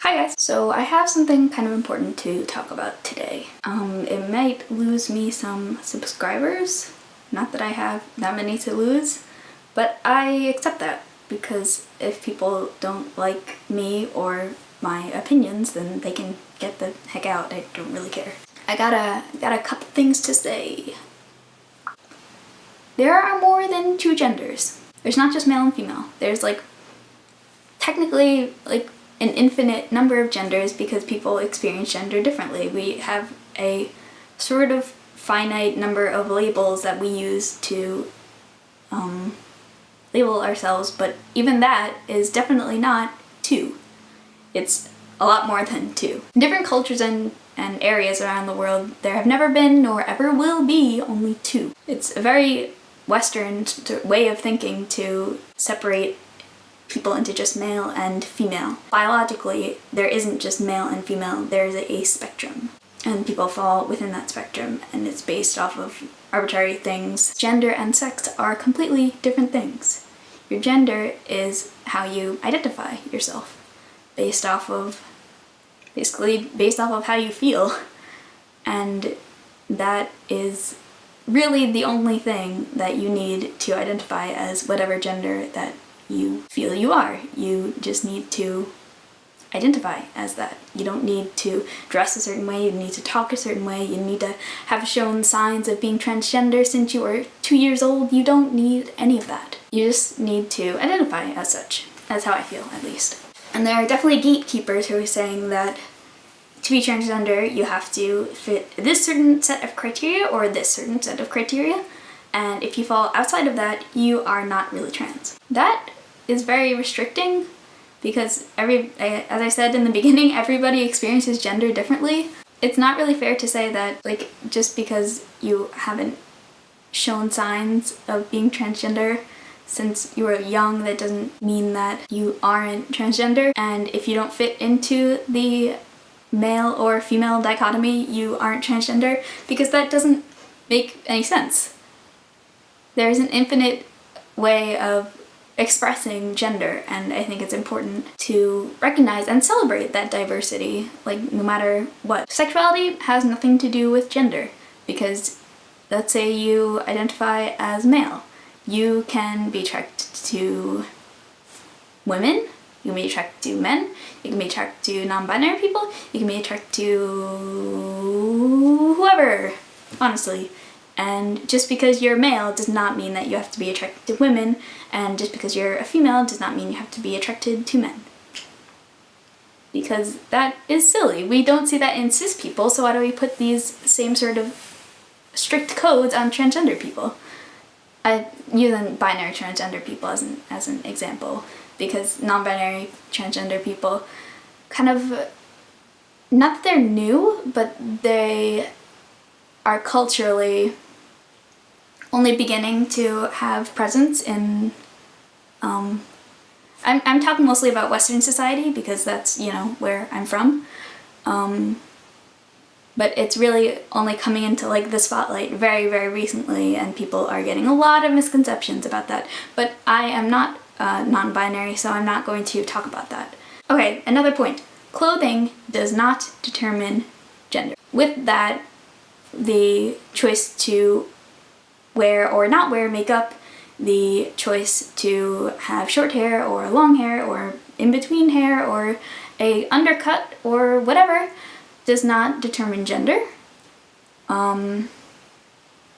Hi guys! So I have something kind of important to talk about today. It might lose me some subscribers, not that I have that many to lose, but I accept that because if people don't like me or my opinions, then they can get the heck out. I don't really care. I got a couple things to say. There are more than two genders. There's not just male and female. There's technically an infinite number of genders because people experience gender differently. We have a sort of finite number of labels that we use to label ourselves, but even that is definitely not two. It's a lot more than two. In different cultures and areas around the world, there have never been nor ever will be only two. It's a very Western way of thinking to separate people into just male and female. Biologically, there isn't just male and female, there's a spectrum. And people fall within that spectrum, and it's based off of arbitrary things. Gender and sex are completely different things. Your gender is how you identify yourself, basically based off of how you feel. And that is really the only thing that you need to identify as whatever gender that you feel you are. You just need to identify as that. You don't need to dress a certain way, you need to talk a certain way, you need to have shown signs of being transgender since you were 2 years old. You don't need any of that. You just need to identify as such. That's how I feel, at least. And there are definitely gatekeepers who are saying that to be transgender you have to fit this certain set of criteria or this certain set of criteria, and if you fall outside of that, you are not really trans. That is very restricting because as I said in the beginning, everybody experiences gender differently. It's not really fair to say that just because you haven't shown signs of being transgender since you were young, that doesn't mean that you aren't transgender, and if you don't fit into the male or female dichotomy, you aren't transgender, because that doesn't make any sense. There's an infinite way of expressing gender, and I think it's important to recognize and celebrate that diversity, no matter what. Sexuality has nothing to do with gender, because let's say you identify as male. You can be attracted to women, you can be attracted to men, you can be attracted to non-binary people, you can be attracted to whoever, honestly. And just because you're male does not mean that you have to be attracted to women, and just because you're a female does not mean you have to be attracted to men. Because that is silly. We don't see that in cis people, so why do we put these same sort of strict codes on transgender people? I use binary transgender people as an example, because non-binary transgender people kind of, not that they're new, but they are culturally only beginning to have presence in, I'm talking mostly about Western society because that's, where I'm from. But it's really only coming into the spotlight very, very recently, and people are getting a lot of misconceptions about that. But I am not non-binary, so I'm not going to talk about that. Okay, another point. Clothing does not determine gender. With that, the choice to wear or not wear makeup, the choice to have short hair or long hair or in-between hair or a undercut or whatever does not determine gender.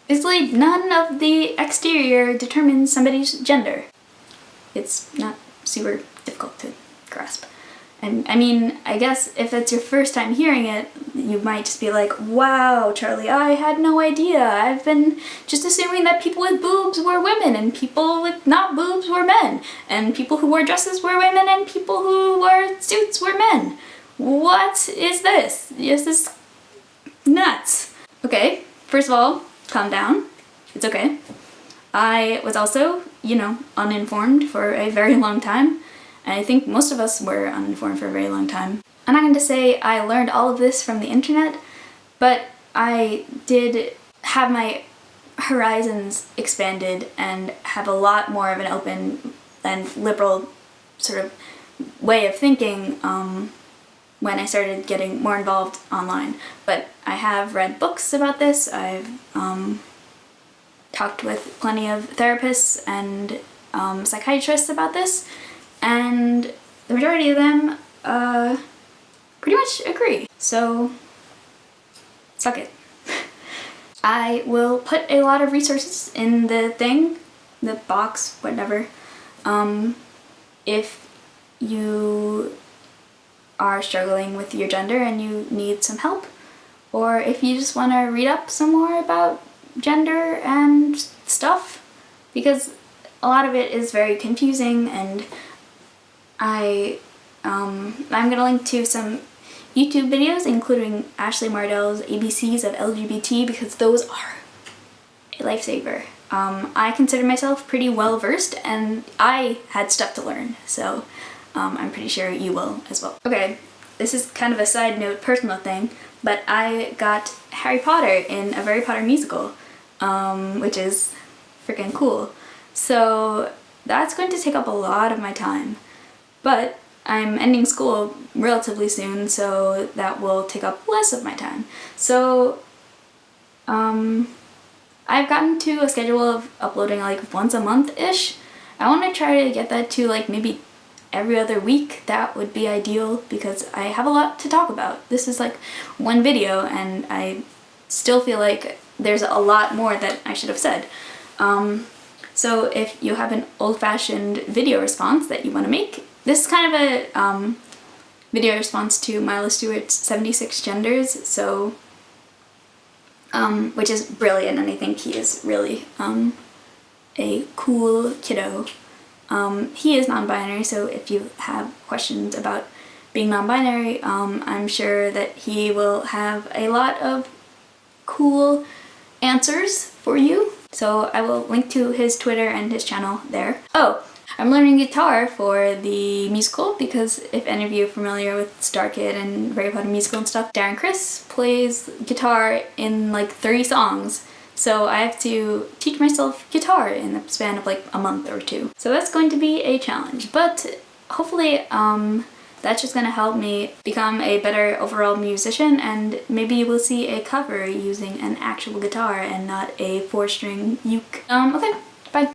Basically, none of the exterior determines somebody's gender. It's not super difficult to grasp. And I mean, I guess if it's your first time hearing it, you might just be like, wow, Charlie, I had no idea. I've been just assuming that people with boobs were women, and people with not boobs were men, and people who wore dresses were women, and people who wore suits were men. What is this? This is nuts. Okay, first of all, calm down. It's okay. I was also, uninformed for a very long time. And I think most of us were uninformed for a very long time. I'm not going to say I learned all of this from the internet, but I did have my horizons expanded and have a lot more of an open and liberal sort of way of thinking when I started getting more involved online. But I have read books about this. I've talked with plenty of therapists and psychiatrists about this, and the majority of them pretty much agree. So, suck it. I will put a lot of resources in the box, whatever. If you are struggling with your gender and you need some help, or if you just want to read up some more about gender and stuff, because a lot of it is very confusing, and I'm gonna link to some YouTube videos, including Ashley Mardell's ABCs of LGBT, because those are a lifesaver. I consider myself pretty well versed, and I had stuff to learn, so I'm pretty sure you will as well. Okay, this is kind of a side note, personal thing, but I got Harry Potter in a Harry Potter musical, which is freaking cool. So that's going to take up a lot of my time, but I'm ending school relatively soon, so that will take up less of my time. So I've gotten to a schedule of uploading like once a month-ish. I want to try to get that to like maybe every other week. That would be ideal because I have a lot to talk about. This is like one video and I still feel like there's a lot more that I should have said. So if you have an old-fashioned video response that you want to make, this is kind of a video response to Milo Stewart's 76 Genders, so which is brilliant, and I think he is really a cool kiddo. He is non-binary, so if you have questions about being non-binary, I'm sure that he will have a lot of cool answers for you. So I will link to his Twitter and his channel there. Oh, I'm learning guitar for the musical because if any of you are familiar with Star Kid and Harry Potter musical and stuff, Darren Criss plays guitar in like 30 songs. So I have to teach myself guitar in the span of like a month or two. So that's going to be a challenge, but hopefully that's just going to help me become a better overall musician, and maybe you will see a cover using an actual guitar and not a 4-string uke. Okay.